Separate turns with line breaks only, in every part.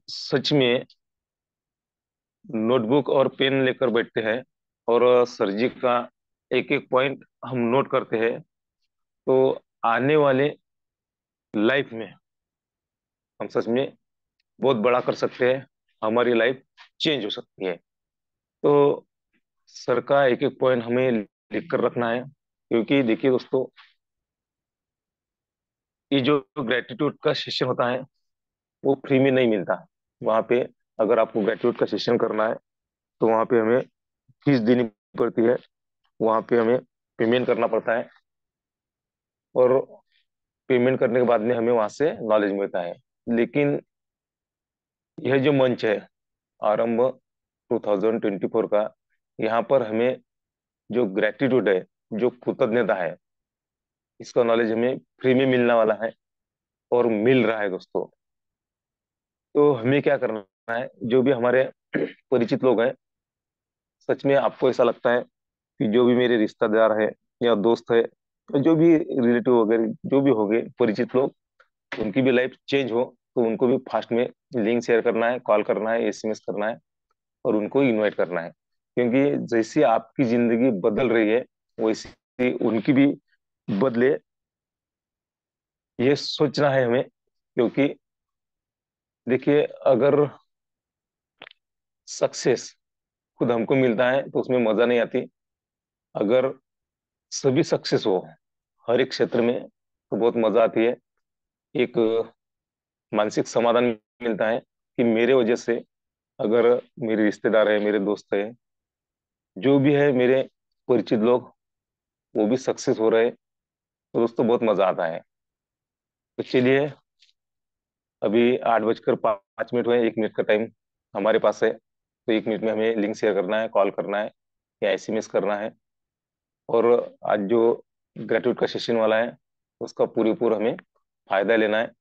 सच में नोटबुक और पेन लेकर बैठते हैं और सर जी का एक एक पॉइंट हम नोट करते हैं, तो आने वाले लाइफ में हम सच में बहुत बड़ा कर सकते हैं। हमारी लाइफ चेंज हो सकती है। तो सर का एक एक पॉइंट हमें लिख कर रखना है, क्योंकि देखिए दोस्तों, ये जो ग्रेटिट्यूड का सेशन होता है वो फ्री में नहीं मिलता। वहाँ पे अगर आपको ग्रेटिट्यूड का सेशन करना है तो वहाँ पे हमें फीस देनी पड़ती है, वहाँ पे हमें पेमेंट करना पड़ता है, और पेमेंट करने के बाद में हमें वहाँ से नॉलेज मिलता है। लेकिन यह जो मंच है, आरंभ 2024 का, यहाँ पर हमें जो ग्रेटिट्यूड है, जो कृतज्ञता है, इसका नॉलेज हमें फ्री में मिलने वाला है और मिल रहा है दोस्तों। तो हमें क्या करना है, जो भी हमारे परिचित लोग हैं, सच में आपको ऐसा लगता है कि जो भी मेरे रिश्तेदार है या दोस्त है, जो भी रिलेटिव वगैरह जो भी हो गए परिचित लोग, उनकी भी लाइफ चेंज हो, तो उनको भी फास्ट में लिंक शेयर करना है, कॉल करना है, एसएमएस करना है, और उनको इनवाइट करना है। क्योंकि जैसी आपकी जिंदगी बदल रही है, वैसी उनकी भी बदले, ये सोचना है हमें। क्योंकि देखिए, अगर सक्सेस खुद हमको मिलता है तो उसमें मजा नहीं आती। अगर सभी सक्सेस हो हर एक क्षेत्र में, तो बहुत मजा आती है। एक मानसिक समाधान मिलता है कि मेरे वजह से अगर मेरे रिश्तेदार है, मेरे दोस्त है, जो भी है, मेरे परिचित लोग, वो भी सक्सेस हो रहे हैं, तो दोस्तों बहुत मजा आता है। तो चलिए, अभी 8:05 हुए, 1 मिनट का टाइम हमारे पास है। तो 1 मिनट में हमें लिंक शेयर करना है, कॉल करना है या एसएमएस करना है। और आज जो ग्रेजुएट का सेशन वाला है, उसका पूरी पूरा हमें फायदा लेना है।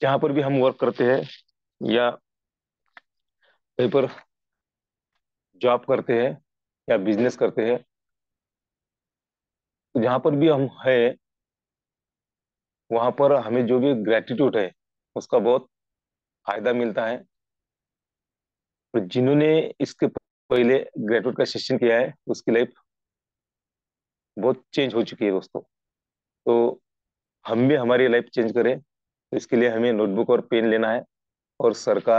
जहाँ पर भी हम वर्क करते हैं या कहीं पर जॉब करते हैं या बिजनेस करते हैं, तो जहाँ पर भी हम है, वहां पर हमें जो भी ग्रेटिट्यूड है, उसका बहुत फायदा मिलता है। तो जिन्होंने इसके पहले ग्रेजुएट का सेशन किया है, उसकी लाइफ बहुत चेंज हो चुकी है दोस्तों। तो हम भी हमारी लाइफ चेंज करें, तो इसके लिए हमें नोटबुक और पेन लेना है, और सर का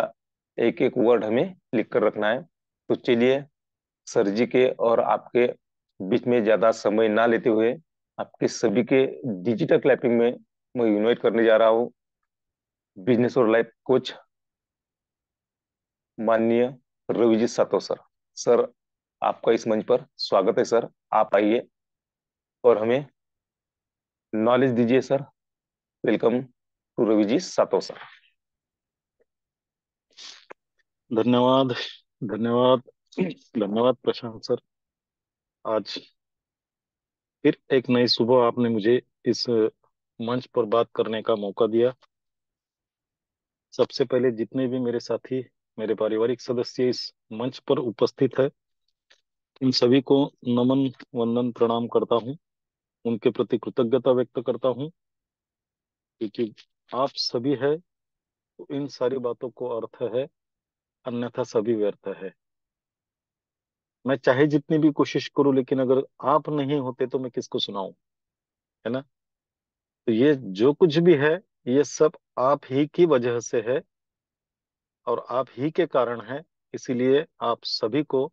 एक एक वर्ड हमें लिख कर रखना है। तो चलिए, सर जी के और आपके बीच में ज्यादा समय ना लेते हुए, आपके सभी के डिजिटल क्लैपिंग में मैं इनवाइट करने जा रहा हूँ बिजनेस और लाइफ कोच माननीय रवि जी सातो सर। सर, आपका इस मंच पर स्वागत है सर। आप आइए और हमें नॉलेज दीजिए sir. Welcome to Ravi ji सातो सर।
धन्यवाद। धन्यवाद। धन्यवाद प्रशांत सर। आज फिर एक नई सुबह आपने मुझे इस मंच पर बात करने का मौका दिया। सबसे पहले जितने भी मेरे साथी, मेरे पारिवारिक सदस्य इस मंच पर उपस्थित है, इन सभी को नमन, वंदन, प्रणाम करता हूँ। उनके प्रति कृतज्ञता व्यक्त करता हूँ, क्योंकि आप सभी है तो इन सारी बातों को अर्थ है, अन्यथा सभी व्यर्थ है। मैं चाहे जितनी भी कोशिश करूं, लेकिन अगर आप नहीं होते तो मैं किसको सुनाऊं, है ना। तो ये जो कुछ भी है, ये सब आप ही की वजह से है और आप ही के कारण है। इसीलिए आप सभी को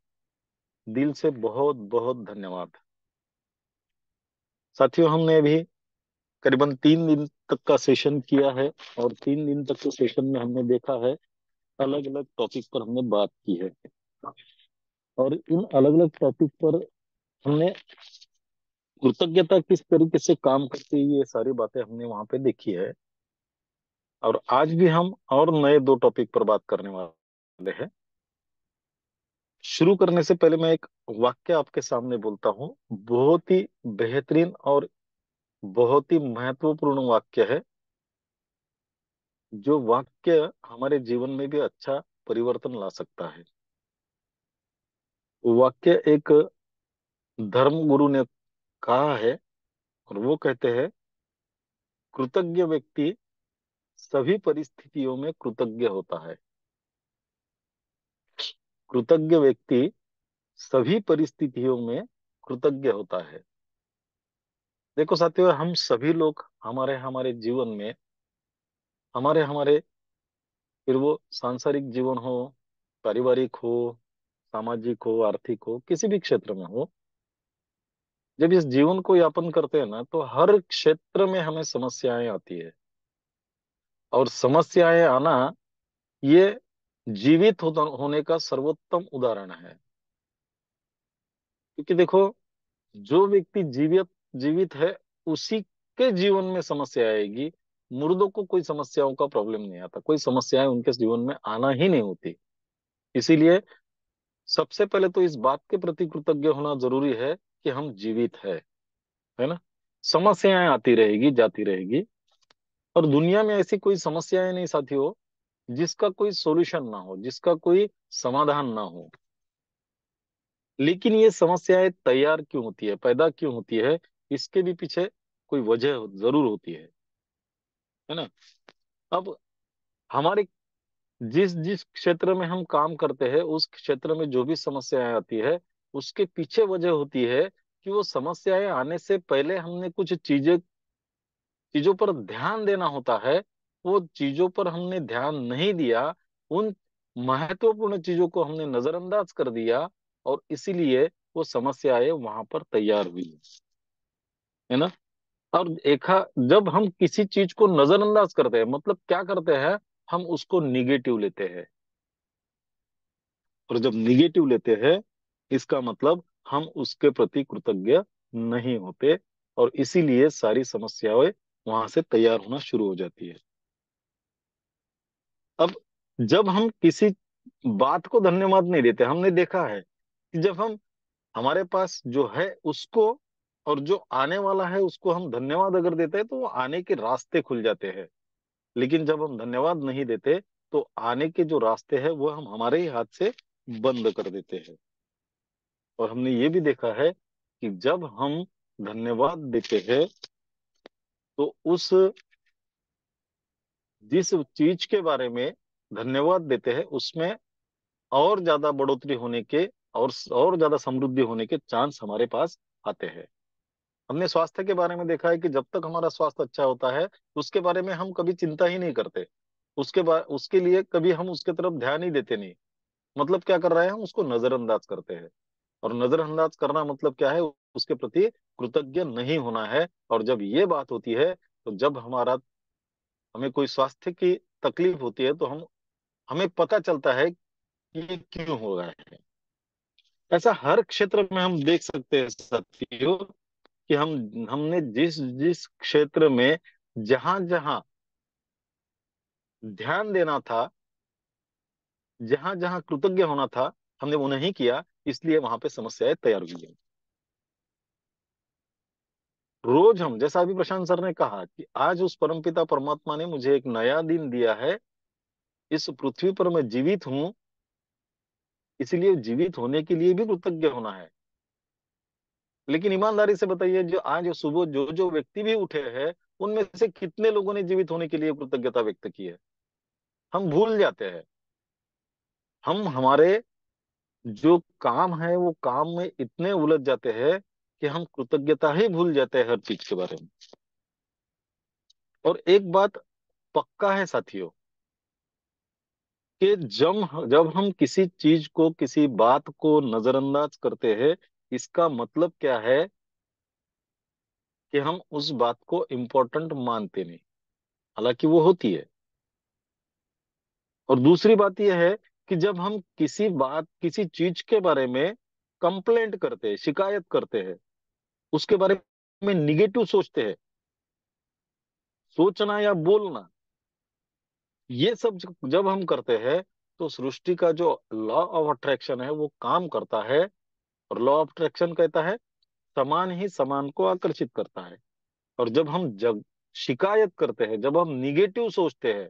दिल से बहुत बहुत धन्यवाद। साथियों, हमने अभी करीबन 3 दिन तक का सेशन किया है, और 3 दिन तक के सेशन में हमने देखा है, अलग अलग टॉपिक पर हमने बात की है। और इन अलग अलग टॉपिक पर हमने कृतज्ञता किस तरीके से काम करती है, ये सारी बातें हमने वहां पे देखी है। और आज भी हम और नए 2 टॉपिक पर बात करने वाले हैं। शुरू करने से पहले मैं एक वाक्य आपके सामने बोलता हूँ। बहुत ही बेहतरीन और बहुत ही महत्वपूर्ण वाक्य है, जो वाक्य हमारे जीवन में भी अच्छा परिवर्तन ला सकता है। वो वाक्य एक धर्म गुरु ने कहा है, और वो कहते हैं, कृतज्ञ व्यक्ति सभी परिस्थितियों में कृतज्ञ होता है। कृतज्ञ व्यक्ति सभी परिस्थितियों में कृतज्ञ होता है। देखो साथियों, हम सभी लोग हमारे हमारे जीवन में, हमारे हमारे, फिर वो सांसारिक जीवन हो, पारिवारिक हो, सामाजिक हो, आर्थिक हो, किसी भी क्षेत्र में हो, जब इस जीवन को यापन करते हैं ना, तो हर क्षेत्र में हमें समस्याएं आती है। और समस्याएं आना, ये जीवित होने का सर्वोत्तम उदाहरण है। क्योंकि देखो, जो व्यक्ति जीवित जीवित है, उसी के जीवन में समस्या आएगी। मुर्दों को कोई समस्याओं का प्रॉब्लम नहीं आता, कोई समस्याएं उनके जीवन में आना ही नहीं होती। इसीलिए सबसे पहले तो इस बात के प्रति कृतज्ञ होना जरूरी है कि हम जीवित है ना। समस्याएं आती रहेगी, जाती रहेगी, और दुनिया में ऐसी कोई समस्याएं नहीं साथियों जिसका कोई सॉल्यूशन ना हो, जिसका कोई समाधान ना हो। लेकिन ये समस्याएं तैयार क्यों होती है, पैदा क्यों होती है, इसके भी पीछे कोई वजह जरूर होती है ना। अब हमारे जिस जिस क्षेत्र में हम काम करते हैं, उस क्षेत्र में जो भी समस्याएं आती है, उसके पीछे वजह होती है कि वो समस्याएं आने से पहले हमने कुछ चीजों पर ध्यान देना होता है। वो चीजों पर हमने ध्यान नहीं दिया, उन महत्वपूर्ण चीजों को हमने नजरअंदाज कर दिया, और इसीलिए वो समस्याएं वहां पर तैयार हुई, है ना। और देखा, जब हम किसी चीज को नजरअंदाज करते हैं, मतलब क्या करते हैं, हम उसको निगेटिव लेते हैं। और जब निगेटिव लेते हैं, इसका मतलब हम उसके प्रति कृतज्ञ नहीं होते, और इसीलिए सारी समस्याएं वहां से तैयार होना शुरू हो जाती है। अब जब हम किसी बात को धन्यवाद नहीं देते, हमने देखा है कि जब हम हमारे पास जो है उसको, और जो आने वाला है उसको हम धन्यवाद अगर देते हैं, तो वो आने के रास्ते खुल जाते हैं। लेकिन जब हम धन्यवाद नहीं देते, तो आने के जो रास्ते हैं वो हम हमारे ही हाथ से बंद कर देते हैं। और हमने ये भी देखा है कि जब हम धन्यवाद देते हैं, तो उस जिस चीज के बारे में धन्यवाद देते हैं, उसमें और ज्यादा बढ़ोतरी होने के, और ज्यादा समृद्धि होने के चांस हमारे पास आते हैं। हमने स्वास्थ्य के बारे में देखा है कि जब तक हमारा स्वास्थ्य अच्छा होता है, उसके बारे में हम कभी चिंता ही नहीं करते। उसके लिए कभी हम उसके तरफ ध्यान ही देते नहीं। मतलब क्या कर रहे हैं, हम उसको नजरअंदाज करते हैं। और नजरअंदाज करना मतलब क्या है, उसके प्रति कृतज्ञ नहीं होना है। और जब ये बात होती है, तो जब हमें कोई स्वास्थ्य की तकलीफ होती है, तो हमें पता चलता है कि ये क्यों हो रहा है। ऐसा हर क्षेत्र में हम देख सकते हैं साथियों, कि हमने जिस जिस क्षेत्र में जहां जहां ध्यान देना था, जहां जहां कृतज्ञ होना था, हमने वो नहीं किया, इसलिए वहां पे समस्याएं तैयार हुई है। रोज हम, जैसा अभी प्रशांत सर ने कहा कि आज उस परमपिता परमात्मा ने मुझे एक नया दिन दिया है, इस पृथ्वी पर मैं जीवित हूँ, इसलिए जीवित होने के लिए भी कृतज्ञ होना है। लेकिन ईमानदारी से बताइए, जो आज सुबह जो जो व्यक्ति भी उठे हैं, उनमें से कितने लोगों ने जीवित होने के लिए कृतज्ञता व्यक्त की है। हम भूल जाते हैं। हम हमारे जो काम है, वो काम में इतने उलझ जाते हैं कि हम कृतज्ञता ही भूल जाते हैं हर चीज के बारे में। और एक बात पक्का है साथियों, कि जब हम किसी चीज को, किसी बात को नजरअंदाज करते हैं, इसका मतलब क्या है, कि हम उस बात को इम्पोर्टेंट मानते नहीं, हालांकि वो होती है। और दूसरी बात यह है कि जब हम किसी चीज के बारे में कंप्लेंट करते हैं, शिकायत करते हैं, उसके बारे में निगेटिव सोचते हैं, सोचना या बोलना, ये सब जब हम करते हैं, तो सृष्टि का जो लॉ ऑफ अट्रैक्शन है वो काम करता है। और लॉ ऑफ अट्रैक्शन कहता है, समान ही समान को आकर्षित करता है। और जब हम जब शिकायत करते हैं, जब हम निगेटिव सोचते हैं,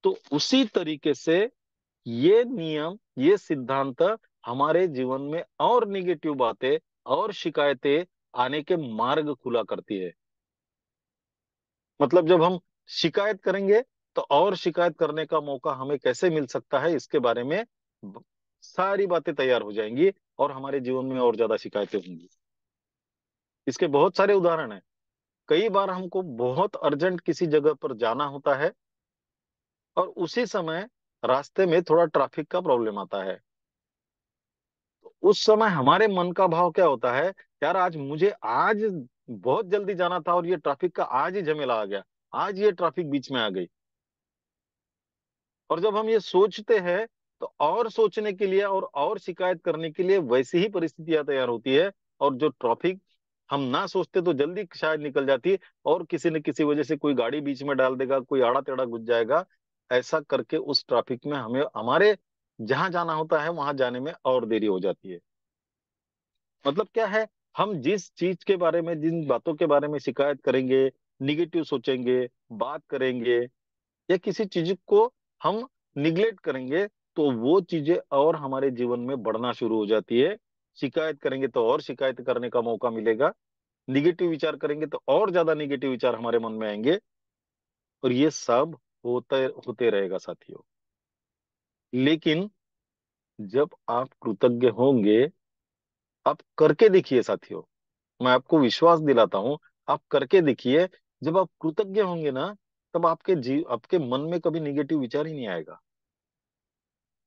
तो उसी तरीके से ये नियम, ये सिद्धांत हमारे जीवन में और निगेटिव बातें और शिकायतें आने के मार्ग खुला करती है। मतलब जब हम शिकायत करेंगे तो और शिकायत करने का मौका हमें कैसे मिल सकता है, इसके बारे में ब- सारी बातें तैयार हो जाएंगी, और हमारे जीवन में और ज्यादा शिकायतें होंगी। इसके बहुत सारे उदाहरण हैं। कई बार हमको बहुत अर्जेंट किसी जगह पर जाना होता है, और उसी समय रास्ते में थोड़ा ट्रैफिक का प्रॉब्लम आता है। उस समय हमारे मन का भाव क्या होता है, यार आज बहुत जल्दी जाना था, और ये ट्रैफिक का आज ही झमेला आ गया, आज ये ट्रैफिक बीच में आ गई। और जब हम ये सोचते हैं, तो और सोचने के लिए और शिकायत करने के लिए वैसी ही परिस्थितियां तैयार होती है। और जो ट्रैफिक हम ना सोचते तो जल्दी शायद निकल जाती, और किसी न किसी वजह से कोई गाड़ी बीच में डाल देगा, कोई आड़ा टेढ़ा घुस जाएगा। ऐसा करके उस ट्रैफिक में हमें हमारे जहां जाना होता है वहां जाने में और देरी हो जाती है। मतलब क्या है, हम जिस चीज के बारे में, जिन बातों के बारे में शिकायत करेंगे, निगेटिव सोचेंगे, बात करेंगे, या किसी चीज को हम निग्लेक्ट करेंगे, तो वो चीजें और हमारे जीवन में बढ़ना शुरू हो जाती है। शिकायत करेंगे तो और शिकायत करने का मौका मिलेगा, निगेटिव विचार करेंगे तो और ज्यादा निगेटिव विचार हमारे मन में आएंगे, और ये सब होते होते रहेगा साथियों। लेकिन जब आप कृतज्ञ होंगे, आप करके देखिए साथियों, मैं आपको विश्वास दिलाता हूं, आप करके देखिए। जब आप कृतज्ञ होंगे ना, तब आपके मन में कभी निगेटिव विचार ही नहीं आएगा।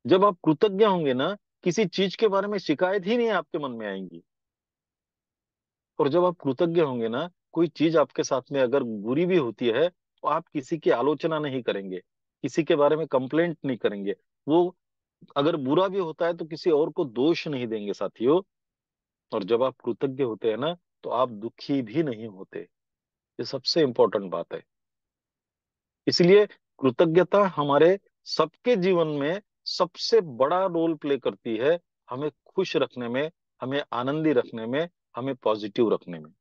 जब आप कृतज्ञ होंगे ना, किसी चीज के बारे में शिकायत ही नहीं आपके मन में आएंगी। और जब आप कृतज्ञ होंगे ना, कोई चीज आपके साथ में अगर बुरी भी होती है, तो आप किसी की आलोचना नहीं करेंगे, किसी के बारे में कंप्लेंट नहीं करेंगे। वो अगर बुरा भी होता है तो किसी और को दोष नहीं देंगे साथियों। और जब आप कृतज्ञ होते हैं ना, तो आप दुखी भी नहीं होते। ये सबसे इंपॉर्टेंट बात है। इसलिए कृतज्ञता हमारे सबके जीवन में सबसे बड़ा रोल प्ले करती है, हमें खुश रखने में, हमें आनंदी रखने में, हमें पॉजिटिव रखने में।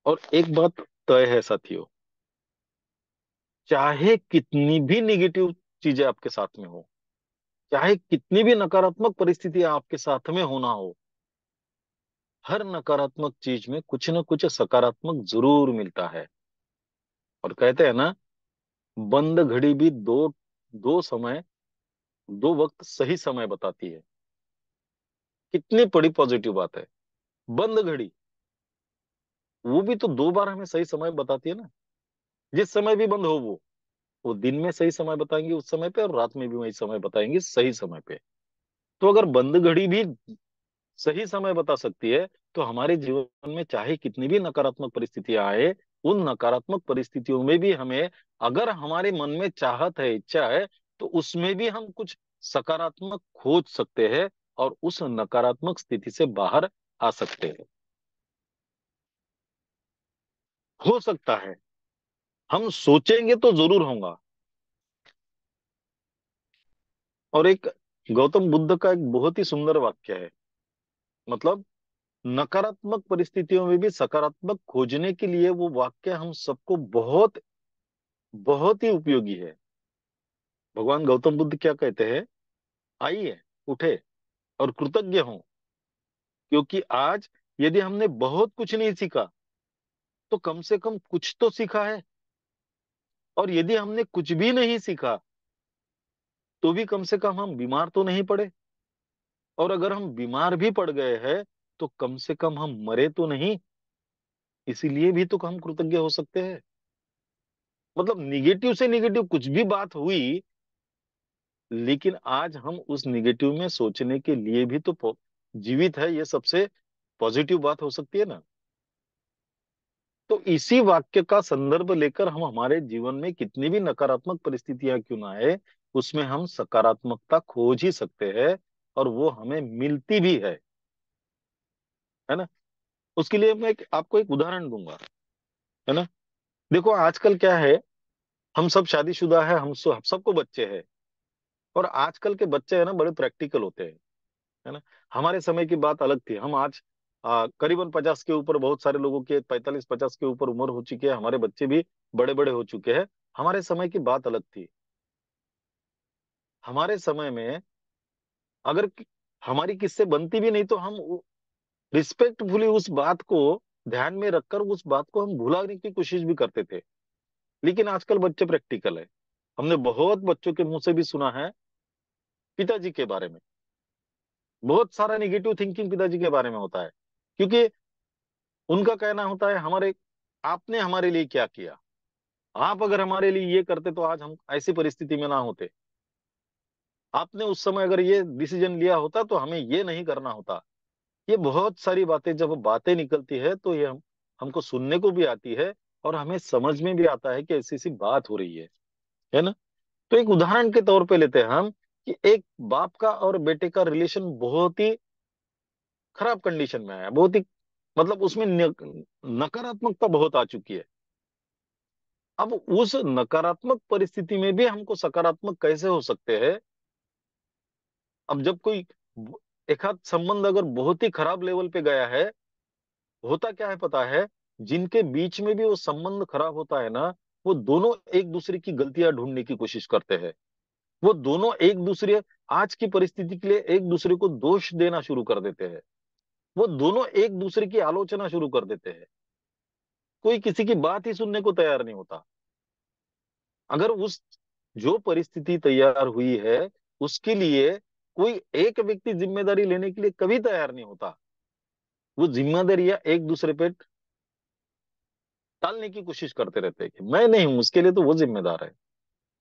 और एक बात तय है साथियों, चाहे कितनी भी निगेटिव चीजें आपके साथ में हो, चाहे कितनी भी नकारात्मक परिस्थितियां आपके साथ में होना हो, हर नकारात्मक चीज में कुछ न कुछ सकारात्मक जरूर मिलता है। और कहते हैं ना, बंद घड़ी भी दो समय, दो वक्त सही समय बताती है। कितनी बड़ी पॉजिटिव बात है। बंद घड़ी, वो भी तो दो बार हमें सही समय बताती है ना। जिस समय भी बंद हो, वो दिन में सही समय बताएंगे उस समय पे, और रात में भी वही समय बताएंगे सही समय पे। तो अगर बंद घड़ी भी सही समय बता सकती है, तो हमारे जीवन में चाहे कितनी भी नकारात्मक परिस्थितियां आए, उन नकारात्मक परिस्थितियों में भी हमें, अगर हमारे मन में चाहत है, इच्छा है, तो उसमें भी हम कुछ सकारात्मक खोज सकते हैं, और उस नकारात्मक स्थिति से बाहर आ सकते हैं। हो सकता है, हम सोचेंगे तो जरूर होगा। और एक गौतम बुद्ध का एक बहुत ही सुंदर वाक्य है। मतलब नकारात्मक परिस्थितियों में भी सकारात्मक खोजने के लिए वो वाक्य हम सबको बहुत बहुत ही उपयोगी है। भगवान गौतम बुद्ध क्या कहते हैं, आइए, उठे और कृतज्ञ हों, क्योंकि आज यदि हमने बहुत कुछ नहीं सीखा, तो कम से कम कुछ तो सीखा है। और यदि हमने कुछ भी नहीं सीखा, तो भी कम से कम हम बीमार तो नहीं पड़े। और अगर हम बीमार भी पड़ गए हैं, तो कम से कम हम मरे तो नहीं। इसीलिए भी तो हम कृतज्ञ हो सकते हैं। मतलब निगेटिव से निगेटिव कुछ भी बात हुई, लेकिन आज हम उस निगेटिव में सोचने के लिए भी तो जीवित है, ये सबसे पॉजिटिव बात हो सकती है ना। तो इसी वाक्य का संदर्भ लेकर हम हमारे जीवन में कितनी भी नकारात्मक परिस्थितियां क्यों ना आए, उसमें हम सकारात्मकता खोज ही सकते हैं, और वो हमें मिलती भी है ना। उसके लिए मैं आपको एक उदाहरण दूंगा, है ना। देखो आजकल क्या है, हम सब शादीशुदा है, सबको बच्चे हैं। और आजकल के बच्चे है ना, बड़े प्रैक्टिकल होते हैं, है ना। हमारे समय की बात अलग थी। हम आज करीबन 50 के ऊपर, बहुत सारे लोगों के 45-50 के ऊपर उम्र हो चुकी है, हमारे बच्चे भी बड़े बड़े हो चुके हैं। हमारे समय की बात अलग थी। हमारे समय में अगर हमारी किससे बनती भी नहीं, तो हम रिस्पेक्टफुली उस बात को ध्यान में रखकर उस बात को हम भुलाने की कोशिश भी करते थे। लेकिन आजकल बच्चे प्रैक्टिकल है। हमने बहुत बच्चों के मुंह से भी सुना है पिताजी के बारे में, बहुत सारा निगेटिव थिंकिंग पिताजी के बारे में होता है, क्योंकि उनका कहना होता है हमारे, आपने हमारे लिए क्या किया, आप अगर हमारे लिए ये करते तो आज हम ऐसी परिस्थिति में ना होते, आपने उस समय अगर ये डिसीजन लिया होता तो हमें ये नहीं करना होता। ये बहुत सारी बातें जब बातें निकलती है तो ये हमको सुनने को भी आती है, और हमें समझ में भी आता है कि ऐसी सी बात हो रही है ना। तो एक उदाहरण के तौर पे लेते हैं हम कि एक बाप का और बेटे का रिलेशन बहुत ही खराब कंडीशन में है, बहुत ही, मतलब उसमें नकारात्मकता बहुत आ चुकी है। अब उस नकारात्मक परिस्थिति में भी हमको सकारात्मक कैसे हो सकते हैं? अब जब कोई एक आध संबंध अगर बहुत ही खराब लेवल पे गया है, होता क्या है पता है, जिनके बीच में भी वो संबंध खराब होता है ना, वो दोनों एक दूसरे की गलतियां ढूंढने की कोशिश करते हैं। वो दोनों एक दूसरे, आज की परिस्थिति के लिए एक दूसरे को दोष देना शुरू कर देते हैं। वो दोनों एक दूसरे की आलोचना शुरू कर देते हैं। कोई किसी की बात ही सुनने को तैयार नहीं होता। अगर उस जो परिस्थिति तैयार हुई है उसके लिए कोई एक व्यक्ति जिम्मेदारी लेने के लिए कभी तैयार नहीं होता, वो जिम्मेदारियां एक दूसरे पे टालने की कोशिश करते रहते हैं कि मैं नहीं हूं, उसके लिए तो वो जिम्मेदार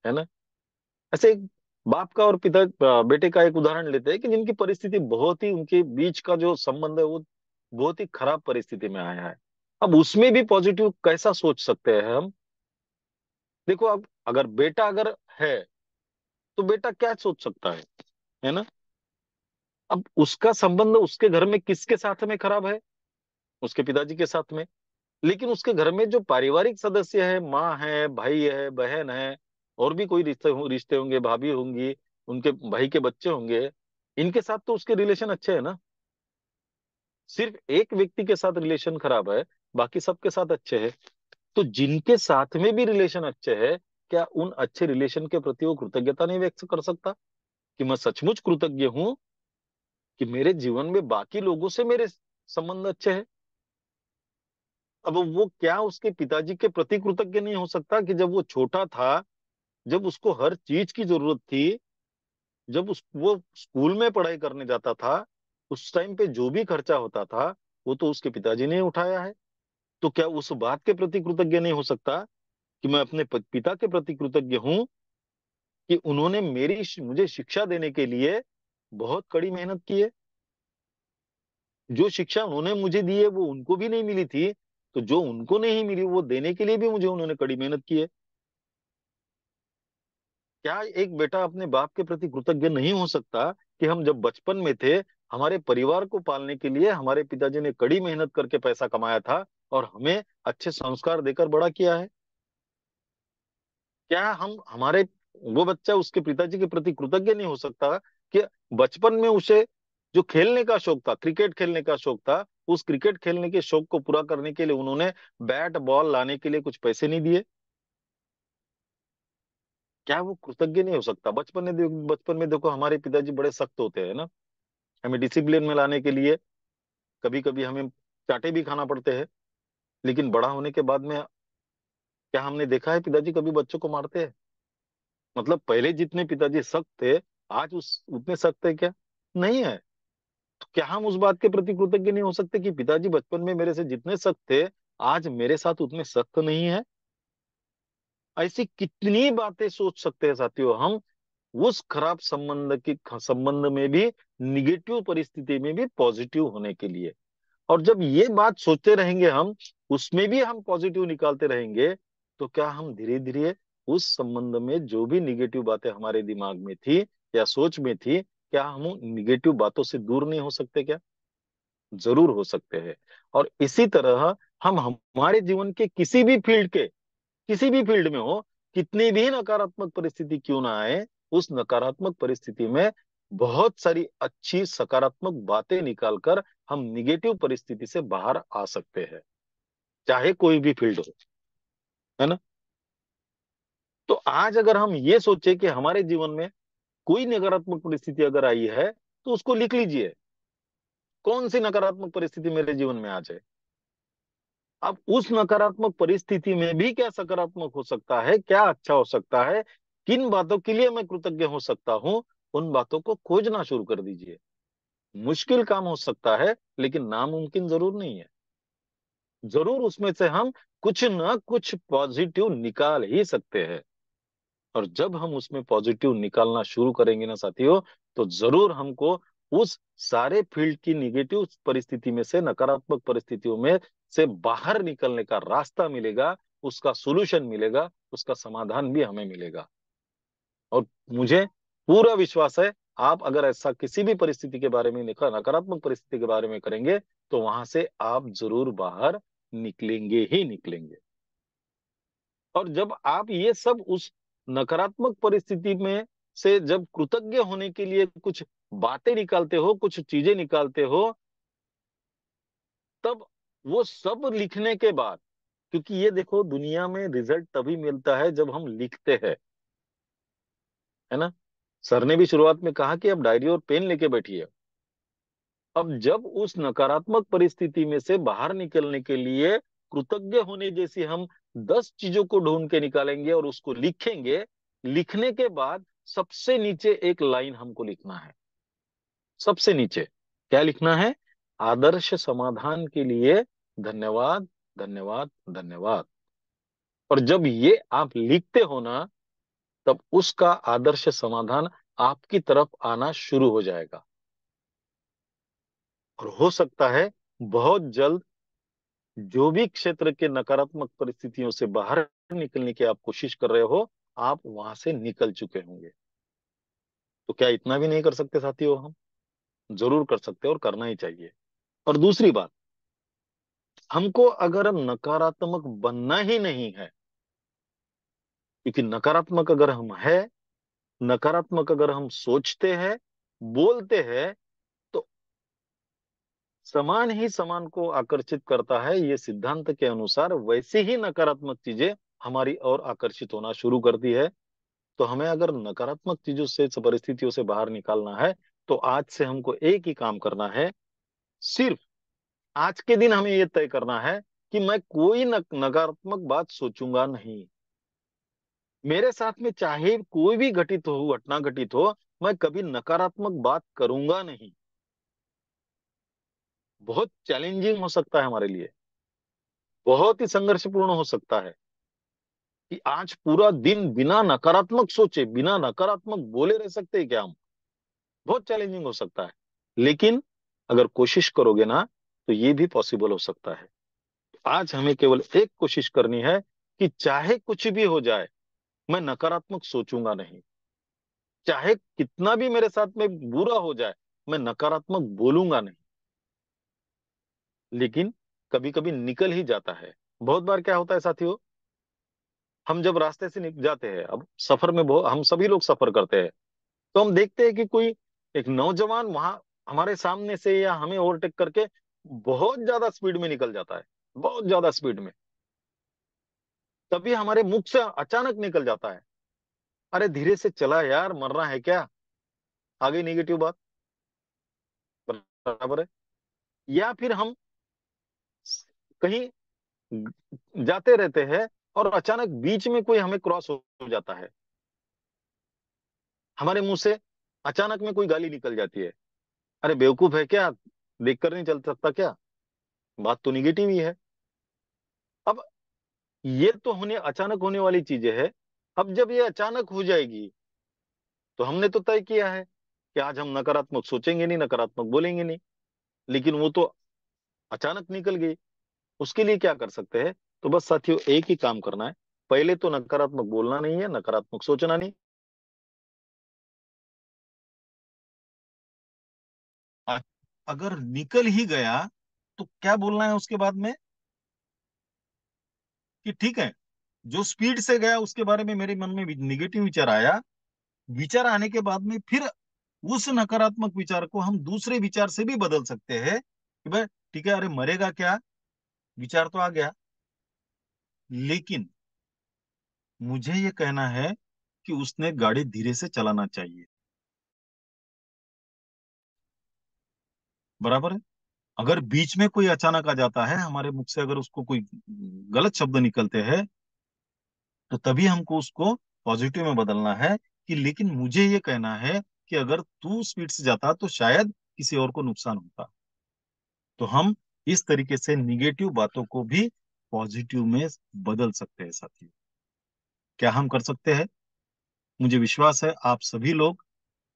है ना। ऐसे एक बाप का और बेटे का एक उदाहरण लेते हैं कि जिनकी परिस्थिति बहुत ही, उनके बीच का जो संबंध है वो बहुत ही खराब परिस्थिति में आया है। अब उसमें भी पॉजिटिव कैसा सोच सकते हैं हम? देखो, अब अगर बेटा अगर है तो बेटा क्या सोच सकता है ना। अब उसका संबंध उसके घर में किसके साथ में खराब है? उसके पिताजी के साथ में। लेकिन उसके घर में जो पारिवारिक सदस्य है, माँ है, भाई है, बहन है, और भी कोई रिश्ते होंगे, भाभी होंगी, उनके भाई के बच्चे होंगे, इनके साथ तो उसके रिलेशन अच्छे है ना। सिर्फ एक व्यक्ति के साथ रिलेशन खराब है, बाकी सबके साथ अच्छे है। तो जिनके साथ में भी रिलेशन अच्छे है, क्या उन अच्छे रिलेशन के प्रति वो कृतज्ञता नहीं व्यक्त कर सकता कि मैं सचमुच कृतज्ञ हूं कि मेरे जीवन में बाकी लोगों से मेरे संबंध अच्छे हैं? अब वो क्या उसके पिताजी के प्रति कृतज्ञ नहीं हो सकता कि जब वो छोटा था, जब उसको हर चीज की जरूरत थी, जब वो स्कूल में पढ़ाई करने जाता था, उस टाइम पे जो भी खर्चा होता था वो तो उसके पिताजी ने उठाया है। तो क्या उस बात के प्रति कृतज्ञ नहीं हो सकता कि मैं अपने पिता के प्रति कृतज्ञ हूं कि उन्होंने मुझे शिक्षा देने के लिए बहुत कड़ी मेहनत की है। जो शिक्षा उन्होंने मुझे दी है वो उनको भी नहीं मिली थी, तो जो उनको नहीं मिली वो देने के लिए भी मुझे उन्होंने कड़ी मेहनत की है। क्या एक बेटा अपने बाप के प्रति कृतज्ञ नहीं हो सकता कि हम जब बचपन में थे, हमारे परिवार को पालने के लिए हमारे पिताजी ने कड़ी मेहनत करके पैसा कमाया था और हमें अच्छे संस्कार देकर बड़ा किया है? क्या हम हमारे वो बच्चा उसके पिताजी के प्रति कृतज्ञ नहीं हो सकता कि बचपन में उसे जो खेलने का शौक था, क्रिकेट खेलने का शौक था, उस क्रिकेट खेलने के शौक को पूरा करने के लिए उन्होंने बैट बॉल लाने के लिए कुछ पैसे नहीं दिए? क्या वो कृतज्ञ नहीं हो सकता? बचपन में देखो हमारे पिताजी बड़े सख्त होते हैं ना, हमें डिसिप्लिन में लाने के लिए कभी कभी हमें चांटे भी खाना पड़ते हैं। लेकिन बड़ा होने के बाद में क्या हमने देखा है पिताजी कभी बच्चों को मारते हैं? मतलब पहले जितने पिताजी सख्त थे, आज उस उतने सख्त है क्या? नहीं है। तो क्या हम उस बात के प्रति कृतज्ञ नहीं हो सकते कि पिताजी बचपन में मेरे से जितने सख्त थे, आज मेरे साथ उतने सख्त नहीं है? ऐसी कितनी बातें सोच सकते हैं साथियों हम, उस खराब संबंध में भी, निगेटिव परिस्थिति में भी पॉजिटिव होने के लिए। और जब ये बात सोचते रहेंगे हम, उसमें भी हम पॉजिटिव निकालते रहेंगे, तो क्या हम धीरे धीरे उस संबंध में जो भी निगेटिव बातें हमारे दिमाग में थी या सोच में थी, क्या हम उन निगेटिव बातों से दूर नहीं हो सकते क्या? जरूर हो सकते हैं। और इसी तरह हम हमारे जीवन के किसी भी फील्ड में हो, कितनी भी नकारात्मक परिस्थिति क्यों ना आए, उस नकारात्मक परिस्थिति में बहुत सारी अच्छी सकारात्मक बातें निकालकर हम निगेटिव परिस्थिति से बाहर आ सकते हैं, चाहे कोई भी फील्ड हो, है ना। तो आज अगर हम ये सोचे कि हमारे जीवन में कोई नकारात्मक परिस्थिति अगर आई है, तो उसको लिख लीजिए, कौन सी नकारात्मक परिस्थिति मेरे जीवन में आज है। अब उस नकारात्मक परिस्थिति में भी क्या सकारात्मक हो सकता है, क्या अच्छा हो सकता है, किन बातों के लिए मैं कृतज्ञ हो सकता हूं, उन बातों को खोजना शुरू कर दीजिए। मुश्किल काम हो सकता है, लेकिन नामुमकिन जरूर नहीं है। जरूर उसमें से हम कुछ ना कुछ पॉजिटिव निकाल ही सकते हैं। और जब हम उसमें पॉजिटिव निकालना शुरू करेंगे ना साथियों, तो जरूर हमको उस सारे फील्ड की निगेटिव परिस्थिति में से, नकारात्मक परिस्थितियों में से बाहर निकलने का रास्ता मिलेगा, उसका सोल्यूशन मिलेगा, उसका समाधान भी हमें मिलेगा। और मुझे पूरा विश्वास है, आप अगर ऐसा किसी भी परिस्थिति के बारे में, नकारात्मक परिस्थिति के बारे में करेंगे, तो वहां से आप जरूर बाहर निकलेंगे ही निकलेंगे। और जब आप ये सब उस नकारात्मक परिस्थिति में से जब कृतज्ञ होने के लिए कुछ बातें निकालते हो, कुछ चीजें निकालते हो, तब वो सब लिखने के बाद, क्योंकि ये देखो, दुनिया में रिजल्ट तभी मिलता है जब हम लिखते हैं, है ना। सर ने भी शुरुआत में कहा कि अब डायरी और पेन लेके बैठिए। अब जब उस नकारात्मक परिस्थिति में से बाहर निकलने के लिए कृतज्ञ होने जैसी हम 10 चीजों को ढूंढ के निकालेंगे और उसको लिखेंगे, लिखने के बाद सबसे नीचे एक लाइन हमको लिखना है। सबसे नीचे क्या लिखना है? आदर्श समाधान के लिए धन्यवाद, धन्यवाद, धन्यवाद। और जब ये आप लिखते हो ना, तब उसका आदर्श समाधान आपकी तरफ आना शुरू हो जाएगा। और हो सकता है बहुत जल्द जो भी क्षेत्र के नकारात्मक परिस्थितियों से बाहर निकलने की आप कोशिश कर रहे हो, आप वहां से निकल चुके होंगे। तो क्या इतना भी नहीं कर सकते साथियों? हम जरूर कर सकते हैं, और करना ही चाहिए। और दूसरी बात, हमको अगर नकारात्मक बनना ही नहीं है, क्योंकि नकारात्मक अगर हम है, नकारात्मक अगर हम सोचते हैं, बोलते हैं, तो समान ही समान को आकर्षित करता है, ये सिद्धांत के अनुसार वैसे ही नकारात्मक चीजें हमारी ओर आकर्षित होना शुरू करती है। तो हमें अगर नकारात्मक चीजों से, परिस्थितियों से बाहर निकालना है, तो आज से हमको एक ही काम करना है। सिर्फ आज के दिन हमें यह तय करना है कि मैं कोई नकारात्मक बात सोचूंगा नहीं। मेरे साथ में चाहे कोई भी घटित हो, घटना घटित हो, मैं कभी नकारात्मक बात करूंगा नहीं। बहुत चैलेंजिंग हो सकता है हमारे लिए, बहुत ही संघर्षपूर्ण हो सकता है कि आज पूरा दिन बिना नकारात्मक सोचे, बिना नकारात्मक बोले रह सकते हैं क्या हम? बहुत चैलेंजिंग हो सकता है। लेकिन अगर कोशिश करोगे ना, तो ये भी पॉसिबल हो सकता है। आज हमें केवल एक कोशिश करनी है कि चाहे कुछ भी हो जाए, मैं नकारात्मक सोचूंगा नहीं। चाहे कितना भी मेरे साथ में बुरा हो जाए, मैं नकारात्मक बोलूंगा नहीं। लेकिन कभी कभी निकल ही जाता है। बहुत बार क्या होता है साथियों, हम जब रास्ते से निकल जाते हैं, अब सफर में बहुत, हम सभी लोग सफर करते हैं, तो हम देखते हैं कि कोई एक नौजवान वहां हमारे सामने से या हमें ओवरटेक करके बहुत ज्यादा स्पीड में निकल जाता है, बहुत ज्यादा स्पीड में। तभी हमारे मुख से अचानक निकल जाता है, अरे धीरे से चला यार, मरना है क्या? आ गई नेगेटिव बात। बराबर है। या फिर हम कहीं जाते रहते हैं, और अचानक बीच में कोई हमें क्रॉस हो जाता है, हमारे मुंह से अचानक में कोई गाली निकल जाती है, अरे बेवकूफ है क्या, देखकर नहीं चल सकता क्या? बात तो निगेटिव ही है। अब ये तो होने अचानक होने वाली चीजें है। अब जब ये अचानक हो जाएगी, तो हमने तो तय किया है कि आज हम नकारात्मक सोचेंगे नहीं, नकारात्मक बोलेंगे नहीं। लेकिन वो तो अचानक निकल गई। उसके लिए क्या कर सकते हैं? तो बस साथियों, एक ही काम करना है। पहले तो नकारात्मक बोलना नहीं है, नकारात्मक सोचना नहीं। अ- अगर निकल ही गया, तो क्या बोलना है उसके बाद में? कि ठीक है, जो स्पीड से गया उसके बारे में मेरे मन में निगेटिव विचार आया, विचार आने के बाद में फिर उस नकारात्मक विचार को हम दूसरे विचार से भी बदल सकते हैं कि भाई ठीक है, अरे मरेगा क्या, विचार तो आ गया, लेकिन मुझे ये कहना है कि उसने गाड़ी धीरे से चलाना चाहिए। बराबर है। अगर बीच में कोई अचानक आ जाता है हमारे मुख से, अगर उसको कोई गलत शब्द निकलते हैं, तो तभी हमको उसको पॉजिटिव में बदलना है कि लेकिन मुझे ये कहना है कि अगर तू स्पीड से जाता तो शायद किसी और को नुकसान होता। तो हम इस तरीके से निगेटिव बातों को भी पॉजिटिव में बदल सकते हैं साथियों। क्या हम कर सकते हैं? मुझे विश्वास है आप सभी लोग,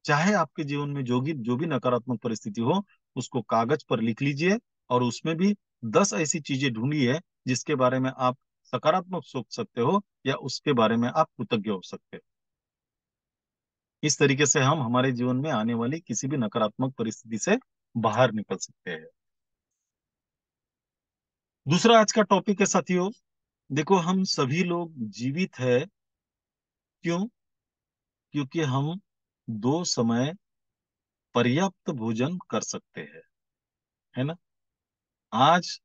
चाहे आपके जीवन में जो भी नकारात्मक परिस्थिति हो, उसको कागज पर लिख लीजिए, और उसमें भी 10 ऐसी चीजें ढूंढिए जिसके बारे में आप सकारात्मक सोच सकते हो, या उसके बारे में आप कृतज्ञ हो सकते हो। इस तरीके से हम हमारे जीवन में आने वाली किसी भी नकारात्मक परिस्थिति से बाहर निकल सकते हैं। दूसरा आज का टॉपिक है साथियों, देखो हम सभी लोग जीवित है, क्यों? क्योंकि हम 2 समय पर्याप्त भोजन कर सकते हैं, है ना। आज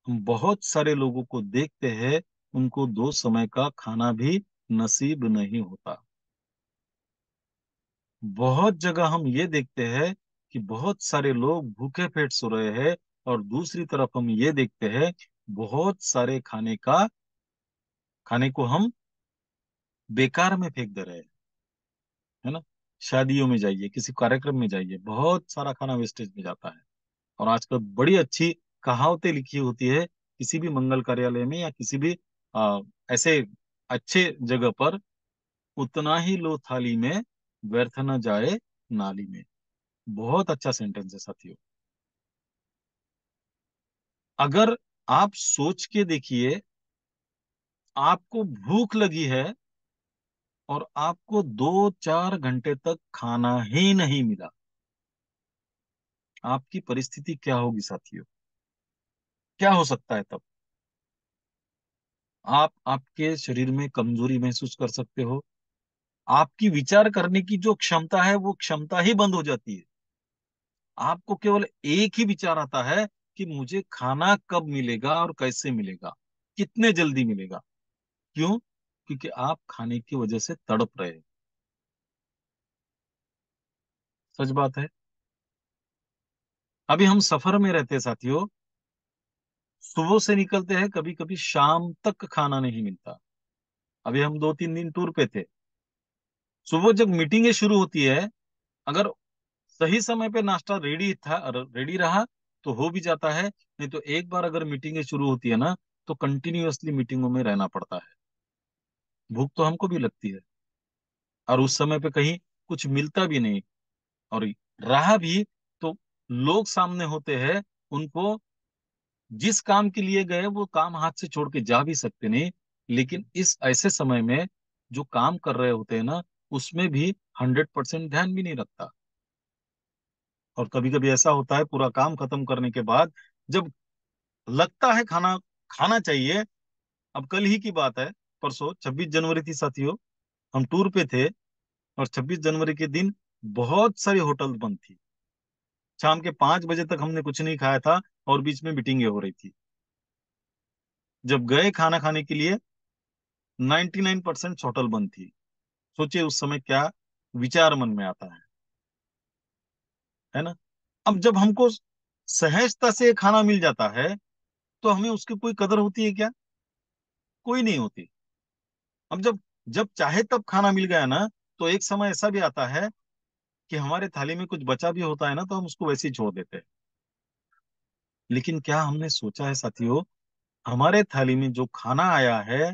हम बहुत सारे लोगों को देखते हैं, उनको 2 समय का खाना भी नसीब नहीं होता। बहुत जगह हम ये देखते हैं कि बहुत सारे लोग भूखे पेट सो रहे हैं, और दूसरी तरफ हम ये देखते हैं बहुत सारे खाने को हम बेकार में फेंक दे रहे हैं, है ना। शादियों में जाइए, किसी कार्यक्रम में जाइए, बहुत सारा खाना वेस्टेज में जाता है। और आजकल बड़ी अच्छी कहावतें लिखी होती है किसी भी मंगल कार्यालय में, या किसी भी आ, ऐसे अच्छे जगह पर, उतना ही लो थाली में, व्यर्थ न जाए नाली में। बहुत अच्छा सेंटेंस है साथियों। अगर आप सोच के देखिए, आपको भूख लगी है और आपको 2-4 घंटे तक खाना ही नहीं मिला, आपकी परिस्थिति क्या होगी साथियों? क्या हो सकता है तब? आप आपके शरीर में कमजोरी महसूस कर सकते हो। आपकी विचार करने की जो क्षमता है, वो क्षमता ही बंद हो जाती है। आपको केवल एक ही विचार आता है कि मुझे खाना कब मिलेगा और कैसे मिलेगा, कितने जल्दी मिलेगा। क्यों? क्योंकि आप खाने की वजह से तड़प रहे हैं। सच बात है। अभी हम सफर में रहते हैं साथियों, सुबह से निकलते हैं, कभी कभी शाम तक खाना नहीं मिलता। अभी हम 2-3 दिन टूर पे थे। सुबह जब मीटिंगें शुरू होती है, अगर सही समय पे नाश्ता रेडी रहा, तो हो भी जाता है। नहीं तो एक बार अगर मीटिंगें शुरू होती है ना, तो कंटिन्यूअसली मीटिंगों में रहना पड़ता है। भूख तो हमको भी लगती है, और उस समय पे कहीं कुछ मिलता भी नहीं। और रहा भी तो लोग सामने होते हैं, उनको जिस काम के लिए गए वो काम हाथ से छोड़ के जा भी सकते नहीं। लेकिन इस ऐसे समय में जो काम कर रहे होते हैं ना, उसमें भी 100% ध्यान भी नहीं रखता। और कभी कभी ऐसा होता है, पूरा काम खत्म करने के बाद जब लगता है खाना खाना चाहिए। अब कल ही की बात है, परसों 26 जनवरी थी साथियों, हम टूर पे थे, और 26 जनवरी के दिन बहुत सारी होटल बंद थी। शाम के 5 बजे तक हमने कुछ नहीं खाया था, और बीच में मीटिंगें हो रही थी। जब गए खाना खाने के लिए, 99% होटल बंद थी। सोचिए उस समय क्या विचार मन में आता है ना। अब जब हमको सहजता से खाना मिल जाता है, तो हमें उसकी कोई कदर होती है क्या? कोई नहीं होती। अब जब जब चाहे तब खाना मिल गया ना, तो एक समय ऐसा भी आता है कि हमारे थाली में कुछ बचा भी होता है ना, तो हम उसको वैसे ही छोड़ देते हैं। लेकिन क्या हमने सोचा है साथियों, हमारे थाली में जो खाना आया है,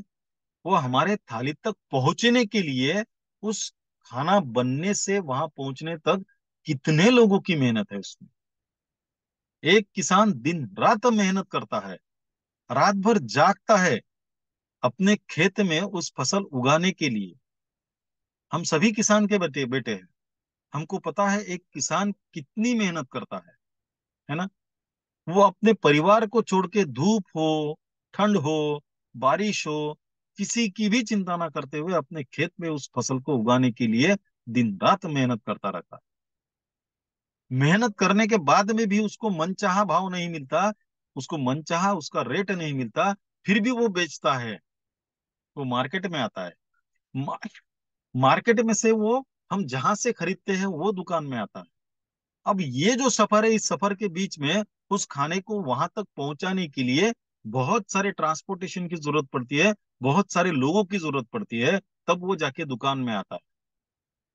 वो हमारे थाली तक पहुंचने के लिए, उस खाना बनने से वहां पहुंचने तक कितने लोगों की मेहनत है उसमें। एक किसान दिन रात मेहनत करता है, रात भर जागता है अपने खेत में उस फसल उगाने के लिए। हम सभी किसान के बेटे बेटे हैं। हमको पता है एक किसान कितनी मेहनत करता है ना। वो अपने परिवार को छोड़ के धूप हो, ठंड हो, बारिश हो, किसी की भी चिंता ना करते हुए अपने खेत में उस फसल को उगाने के लिए दिन रात मेहनत करता रहता है। मेहनत करने के बाद में भी उसको मनचाहा भाव नहीं मिलता, उसको मनचाहा उसका रेट नहीं मिलता, फिर भी वो बेचता है। वो मार्केट में आता है। मा, मार्केट में से वो हम जहां से खरीदते हैं वो दुकान में आता है। अब ये जो सफर है, इस सफर के बीच में उस खाने को वहां तक पहुंचाने के लिए बहुत सारे ट्रांसपोर्टेशन की जरूरत पड़ती है, बहुत सारे लोगों की जरूरत पड़ती है, तब वो जाके दुकान में आता है।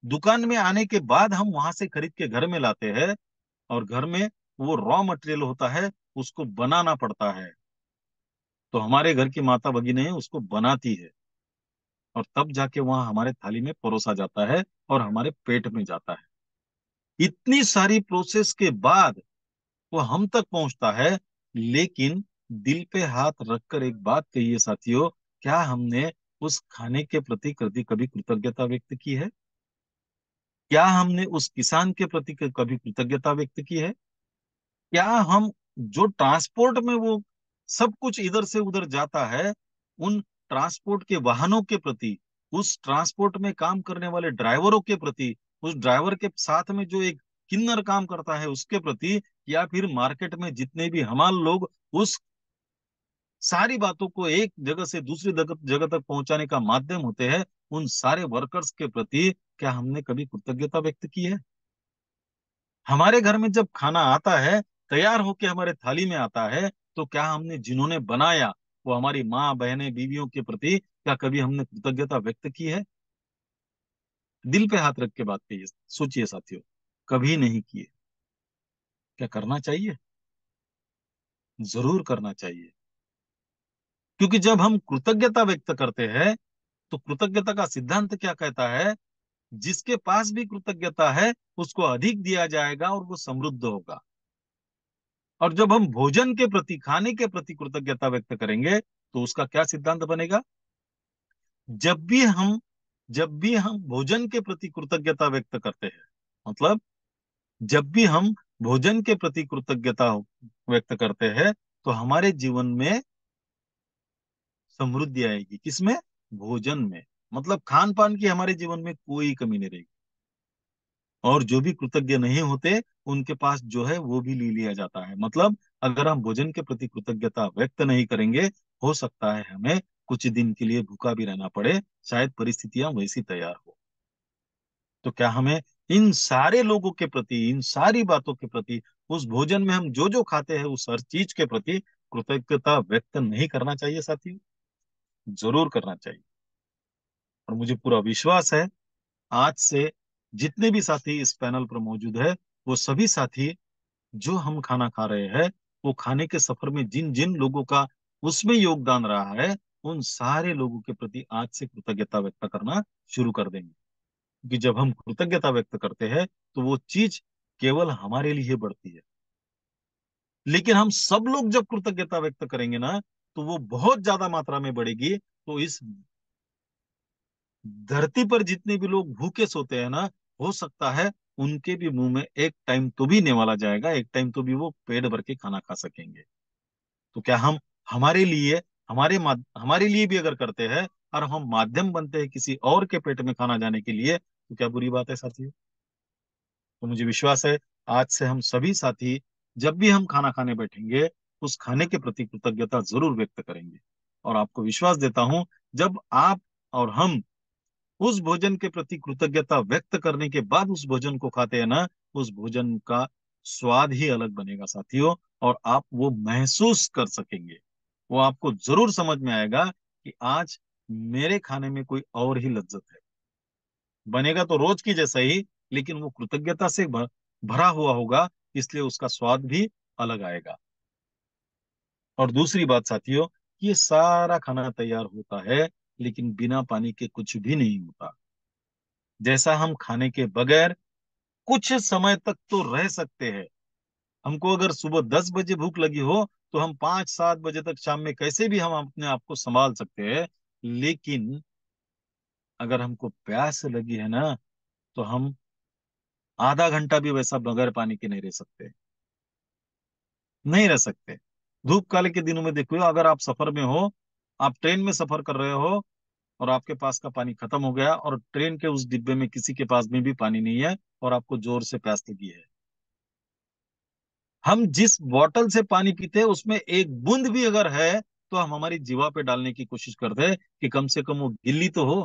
दुकान में आने के बाद हम वहां से खरीद के घर में लाते हैं, और घर में वो रॉ मटेरियल होता है, उसको बनाना पड़ता है। तो हमारे घर की माता भगिनी उसको बनाती है, और तब जाके वहां हमारे थाली में परोसा जाता है और हमारे पेट में जाता है। इतनी सारी प्रोसेस के बाद वो हम तक पहुंचता है। लेकिन दिल पे हाथ रखकर एक बात कहिए साथियों, क्या हमने उस खाने के प्रति कभी कभी कृतज्ञता व्यक्त की है? क्या हमने उस किसान के प्रति कभी कृतज्ञता व्यक्त की है? क्या हम, जो ट्रांसपोर्ट में वो सब कुछ इधर से उधर जाता है, उन ट्रांसपोर्ट के वाहनों के प्रति, उस ट्रांसपोर्ट में काम करने वाले ड्राइवरों के प्रति, उस ड्राइवर के साथ में जो एक किन्नर काम करता है उसके प्रति, या फिर मार्केट में जितने भी हमाल लोग उस सारी बातों को एक जगह से दूसरी जगह जगह तक पहुंचाने का माध्यम होते हैं, उन सारे वर्कर्स के प्रति क्या हमने कभी कृतज्ञता व्यक्त की है? हमारे घर में जब खाना आता है, तैयार होके हमारे थाली में आता है, तो क्या हमने, जिन्होंने बनाया, वो हमारी माँ बहनें बीवियों के प्रति, क्या कभी हमने कृतज्ञता व्यक्त की है? दिल पे हाथ रख के बात कहिए, सोचिए साथियों, कभी नहीं किए। क्या करना चाहिए? जरूर करना चाहिए। क्योंकि जब हम कृतज्ञता व्यक्त करते हैं, तो कृतज्ञता का सिद्धांत क्या कहता है? जिसके पास भी कृतज्ञता है, उसको अधिक दिया जाएगा और वो समृद्ध होगा। और जब हम भोजन के प्रति, खाने के प्रति कृतज्ञता व्यक्त करेंगे, तो उसका क्या सिद्धांत बनेगा? जब भी हम जब भी हम भोजन के प्रति कृतज्ञता व्यक्त करते हैं, मतलब जब भी हम भोजन के प्रति कृतज्ञता व्यक्त करते हैं, तो हमारे जीवन में समृद्धि आएगी। किसमें? भोजन में। मतलब खान पान की हमारे जीवन में कोई कमी नहीं रहेगी। और जो भी कृतज्ञ नहीं होते, उनके पास जो है वो भी ले लिया जाता है। मतलब अगर हम भोजन के प्रति कृतज्ञता व्यक्त नहीं करेंगे, हो सकता है हमें कुछ दिन के लिए भूखा भी रहना पड़े, शायद परिस्थितियां वैसी तैयार हो। तो क्या हमें इन सारे लोगों के प्रति, इन सारी बातों के प्रति, उस भोजन में हम जो जो खाते हैं उस हर चीज के प्रति कृतज्ञता व्यक्त नहीं करना चाहिए साथियों? जरूर करना चाहिए। और मुझे पूरा विश्वास है, आज से जितने भी साथी इस पैनल पर मौजूद है, वो सभी साथी, जो हम खाना खा रहे हैं, वो खाने के सफर में जिन जिन लोगों का उसमें योगदान रहा है, उन सारे लोगों के प्रति आज से कृतज्ञता व्यक्त करना शुरू कर देंगे। क्योंकि जब हम कृतज्ञता व्यक्त करते हैं, तो वो चीज केवल हमारे लिए बढ़ती है। लेकिन हम सब लोग जब कृतज्ञता व्यक्त करेंगे ना, तो वो बहुत ज्यादा मात्रा में बढ़ेगी। तो इस धरती पर जितने भी लोग भूखे सोते हैं ना, हो सकता है उनके भी मुंह में एक टाइम तो भी निवाला जाएगा, एक टाइम तो भी वो पेट भर के खाना खा सकेंगे। तो क्या हम, हमारे लिए, हमारे लिए भी अगर करते हैं, और हम माध्यम बनते हैं किसी और के पेट में खाना जाने के लिए, तो क्या बुरी बात है साथियों? तो मुझे विश्वास है, आज से हम सभी साथी जब भी हम खाना खाने बैठेंगे, उस खाने के प्रति कृतज्ञता जरूर व्यक्त करेंगे। और आपको विश्वास देता हूं, जब आप और हम उस भोजन के प्रति कृतज्ञता व्यक्त करने के बाद उस भोजन को खाते हैं ना, उस भोजन का स्वाद ही अलग बनेगा साथियों। और आप वो महसूस कर सकेंगे, वो आपको जरूर समझ में आएगा कि आज मेरे खाने में कोई और ही लज्जत है। बनेगा तो रोज की जैसा ही, लेकिन वो कृतज्ञता से भरा हुआ होगा, इसलिए उसका स्वाद भी अलग आएगा। और दूसरी बात साथियों, ये सारा खाना तैयार होता है, लेकिन बिना पानी के कुछ भी नहीं होता। जैसा हम खाने के बगैर कुछ समय तक तो रह सकते हैं, हमको अगर सुबह 10 बजे भूख लगी हो, तो हम 5-7 बजे तक शाम में कैसे भी हम अपने आप को संभाल सकते हैं। लेकिन अगर हमको प्यास लगी है ना, तो हम आधा घंटा भी वैसा बगैर पानी के नहीं रह सकते, नहीं रह सकते। धूप काले के दिनों में देखो, अगर आप सफर में हो, आप ट्रेन में सफर कर रहे हो, और आपके पास का पानी खत्म हो गया, और ट्रेन के उस डिब्बे में किसी के पास में भी पानी नहीं है, और आपको जोर से प्यास लगी है, हम जिस बोतल से पानी पीते हैं उसमें एक बूंद भी अगर है, तो हम हमारी जीवा पे डालने की कोशिश करते हैं कि कम से कम वो गिल्ली तो हो।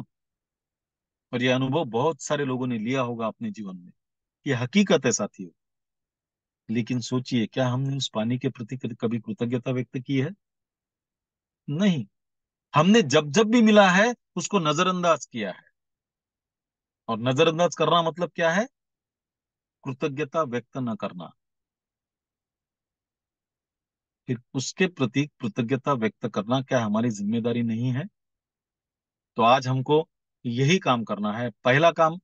और ये अनुभव बहुत सारे लोगों ने लिया होगा अपने जीवन में, ये हकीकत है साथियों। लेकिन सोचिए, क्या हमने उस पानी के प्रति कभी कृतज्ञता व्यक्त की है? नहीं। हमने जब जब भी मिला है उसको नजरअंदाज किया है। और नजरअंदाज करना मतलब क्या है? कृतज्ञता व्यक्त न करना। फिर उसके प्रति कृतज्ञता व्यक्त करना क्या हमारी जिम्मेदारी नहीं है? तो आज हमको यही काम करना है। पहला काम,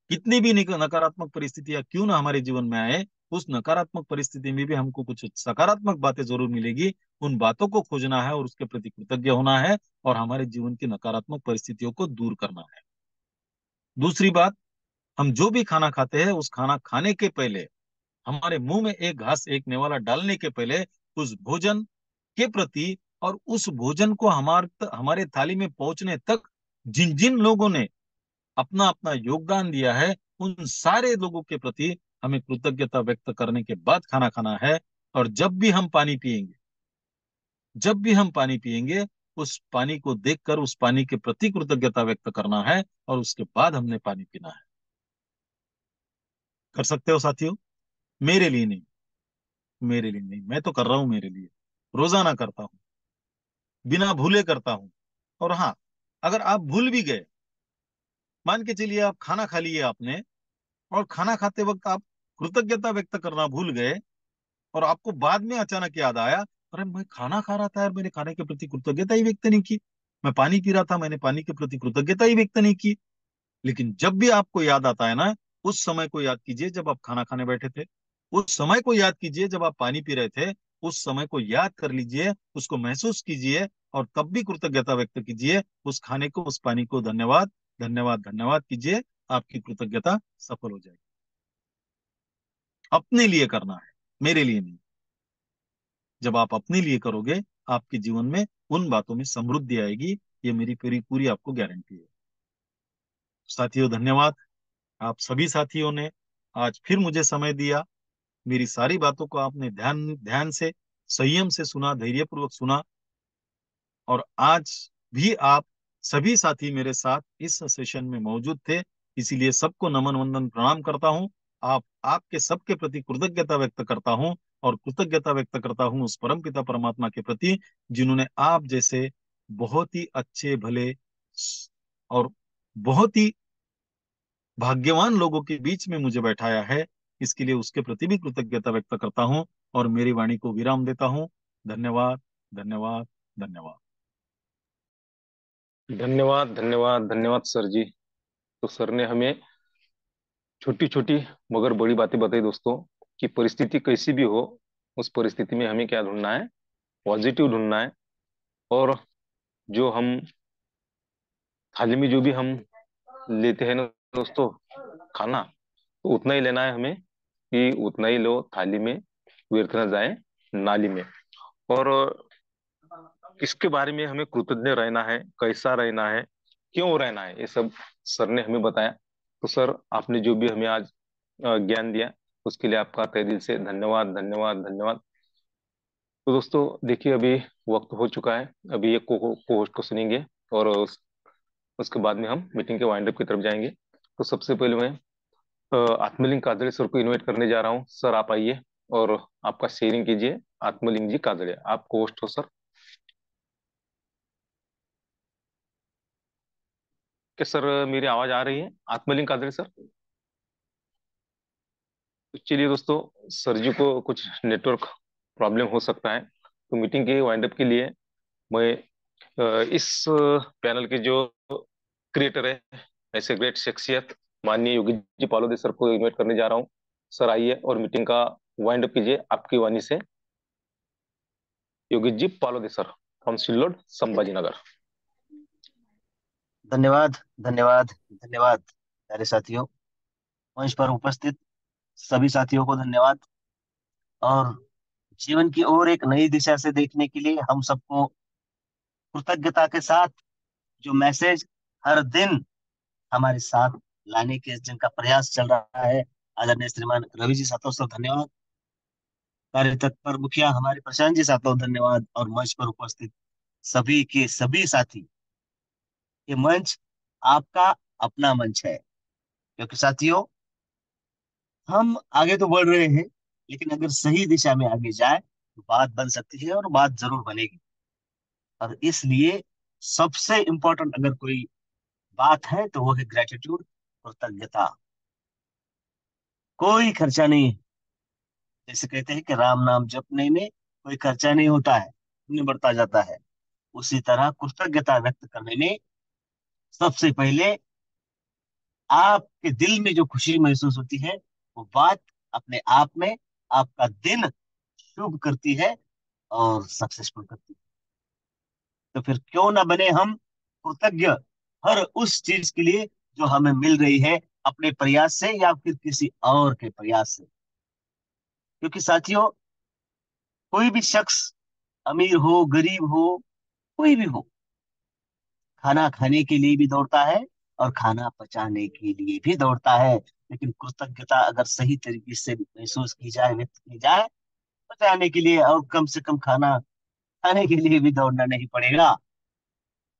कितनी भी नकारात्मक परिस्थितियां क्यों ना हमारे जीवन में आए, उस नकारात्मक परिस्थिति में भी हमको कुछ सकारात्मक बातें जरूर मिलेगी। उन बातों को खोजना है और उसके प्रति कृतज्ञ होना है, और हमारे जीवन की नकारात्मक परिस्थितियों को दूर करना है। दूसरी बात, हम जो भी खाना खाते हैं, उस खाना खाने के पहले, हमारे मुंह में एक घास एक नेवाला डालने के पहले, उस भोजन के प्रति और उस भोजन को हमारे थाली में पहुंचने तक जिन जिन लोगों ने अपना अपना योगदान दिया है, उन सारे लोगों के प्रति हमें कृतज्ञता व्यक्त करने के बाद खाना खाना है। और जब भी हम पानी पिएंगे, उस पानी को देखकर उस पानी के प्रति कृतज्ञता व्यक्त करना है, और उसके बाद हमने पानी पीना है। कर सकते हो साथियों? मेरे लिए नहीं, मेरे लिए नहीं, मैं तो कर रहा हूं मेरे लिए। रोजाना करता हूं, बिना भूले करता हूं। और हाँ, अगर आप भूल भी गए, मान के चलिए आप खाना खा लिए आपने, और खाना खाते वक्त आप कृतज्ञता व्यक्त करना भूल गए, और आपको बाद में अचानक याद आया, अरे मैं खाना खा रहा था यार, मैंने खाने के प्रति कृतज्ञता ही व्यक्त नहीं की। मैं पानी पी रहा था, मैंने पानी के प्रति कृतज्ञता ही व्यक्त नहीं की। लेकिन जब भी आपको याद आता है ना, उस समय को याद कीजिए जब आप खाना खाने बैठे थे। उस समय को याद कीजिए जब आप पानी पी रहे थे। उस समय को याद कर लीजिए, उसको महसूस कीजिए, और तब भी कृतज्ञता व्यक्त कीजिए। उस खाने को, उस पानी को धन्यवाद, धन्यवाद, धन्यवाद कीजिए। आपकी कृतज्ञता सफल हो जाएगी। अपने लिए करना है, मेरे लिए नहीं। जब आप अपने लिए करोगे, आपके जीवन में उन बातों में समृद्धि आएगी। ये मेरी पूरी पूरी आपको गारंटी है। साथियों, धन्यवाद। आप सभी साथियों ने आज फिर मुझे समय दिया। मेरी सारी बातों को आपने ध्यान ध्यान से, संयम से सुना, धैर्यपूर्वक सुना। और आज भी आप सभी साथी मेरे साथ इस सेशन में मौजूद थे। इसीलिए सबको नमन वंदन प्रणाम करता हूं। आपके सबके प्रति कृतज्ञता व्यक्त करता हूं। और कृतज्ञता व्यक्त करता हूं उस परमपिता परमात्मा के प्रति, जिन्होंने आप जैसे बहुत ही अच्छे भले और बहुत ही भाग्यवान लोगों के बीच में मुझे बैठाया है। इसके लिए उसके प्रति भी कृतज्ञता व्यक्त करता हूं, और मेरी वाणी को विराम देता हूं। धन्यवाद, धन्यवाद, धन्यवाद।
धन्यवाद, धन्यवाद, धन्यवाद सर जी। तो सर ने हमें छोटी छोटी मगर बड़ी बातें बताई दोस्तों, कि परिस्थिति कैसी भी हो, उस परिस्थिति में हमें क्या ढूंढना है? पॉजिटिव ढूंढना है। और जो हम थाली में जो भी हम लेते हैं ना दोस्तों, खाना, तो उतना ही लेना है हमें, कि उतना ही लो थाली में, व्यर्थ न जाए नाली में। और किसके बारे में हमें कृतज्ञ रहना है, कैसा रहना है, क्यों रहना है, ये सब सर ने हमें बताया। तो सर, आपने जो भी हमें आज ज्ञान दिया, उसके लिए आपका तहे दिल से धन्यवाद, धन्यवाद, धन्यवाद। तो दोस्तों देखिए, अभी वक्त हो चुका है। अभी एक को होस्ट को सुनेंगे, और उसके बाद में हम मीटिंग के वाइंड अप की तरफ जाएंगे। तो सबसे पहले मैं आत्मलिंग काजड़े सर को इनवाइट करने जा रहा हूँ। सर आप आइए और आपका शेयरिंग कीजिए। आत्मलिंग जी काजड़े, आप को होस्ट हो सर। क्या सर मेरी आवाज आ रही है, आत्मलिंग काजड़े सर? तो चलिए दोस्तों, सर जी को कुछ नेटवर्क प्रॉब्लम हो सकता है। तो मीटिंग के वाइंड अप के लिए मैं इस पैनल के जो क्रिएटर है, ऐसे ग्रेट शख्सियत माननीय योगी जी पालोदे सर को इनवाइट करने जा रहा हूँ। सर आइए और मीटिंग का वाइंड अप कीजिए आपकी वाणी से। Yogi ji Palode sir, from Sillod Sambhaji Nagar.
धन्यवाद, धन्यवाद, धन्यवाद। प्यारे साथियों, मंच पर उपस्थित सभी साथियों को धन्यवाद। और जीवन की ओर एक नई दिशा से देखने के लिए हम सबको कृतज्ञता के साथ जो मैसेज हर दिन हमारे साथ लाने के जिनका प्रयास चल रहा है, आदरणीय श्रीमान रवि जी सातव सर धन्यवाद। कार्य तत्पर मुखिया हमारे प्रशांत जी सातव धन्यवाद। और मंच पर उपस्थित सभी के सभी साथी, ये मंच आपका अपना मंच है। क्योंकि साथियों, हम आगे तो बढ़ रहे हैं, लेकिन अगर सही दिशा में आगे जाए तो बात बन सकती है, और बात जरूर बनेगी। और इसलिए सबसे इंपॉर्टेंट अगर कोई बात है तो वो है ग्रेटिट्यूड, कृतज्ञता। कोई खर्चा नहीं है। जैसे कहते हैं कि राम नाम जपने में कोई खर्चा नहीं होता है, पुण्य बढ़ता जाता है। उसी तरह कृतज्ञता व्यक्त करने में सबसे पहले आपके दिल में जो खुशी महसूस होती है, वो बात अपने आप में आपका दिन शुभ करती है और सक्सेसफुल करती है। तो फिर क्यों ना बने हम कृतज्ञ हर उस चीज के लिए जो हमें मिल रही है, अपने प्रयास से या फिर किसी और के प्रयास से। क्योंकि साथियों, कोई भी शख्स, अमीर हो गरीब हो, कोई भी हो, खाना खाने के लिए भी दौड़ता है और खाना पचाने के लिए भी दौड़ता है। लेकिन कृतज्ञता अगर सही तरीके से महसूस की जाए, व्यक्त की जाए, पचाने के लिए और कम से कम खाना खाने के लिए भी दौड़ना नहीं पड़ेगा,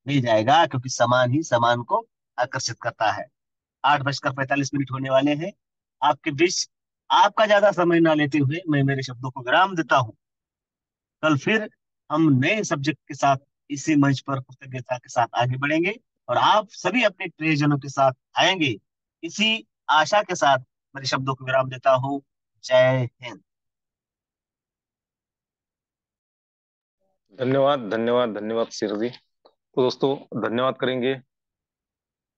मिल जाएगा। क्योंकि समान ही समान को आकर्षित करता है। 8:45 होने वाले हैं। आपके बीच आपका ज्यादा समय ना लेते हुए मैं मेरे शब्दों को विराम देता हूँ। कल फिर हम नए सब्जेक्ट के साथ इसी मंच पर कृतज्ञता के साथ आगे बढ़ेंगे, और आप सभी अपने प्रियजनों के साथ आएंगे। इसी आशा के साथ मेरे शब्दों को विराम देता हूँ। जय हिंद।
धन्यवाद, धन्यवाद, धन्यवाद सर जी। तो दोस्तों, धन्यवाद करेंगे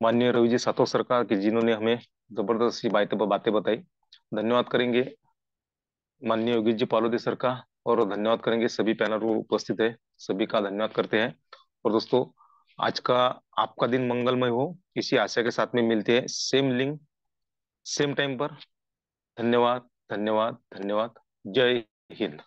माननीय रवि जी सातव सरकार की, जिन्होंने हमें जबरदस्त सी बातें बातें बताई। धन्यवाद करेंगे माननीय योगी जी पालोदी सर का। और धन्यवाद करेंगे सभी पैनल पर उपस्थित है, सभी का धन्यवाद करते हैं। और दोस्तों, आज का आपका दिन मंगलमय हो, इसी आशा के साथ में मिलते हैं सेम लिंक सेम टाइम पर। धन्यवाद, धन्यवाद, धन्यवाद। जय हिंद।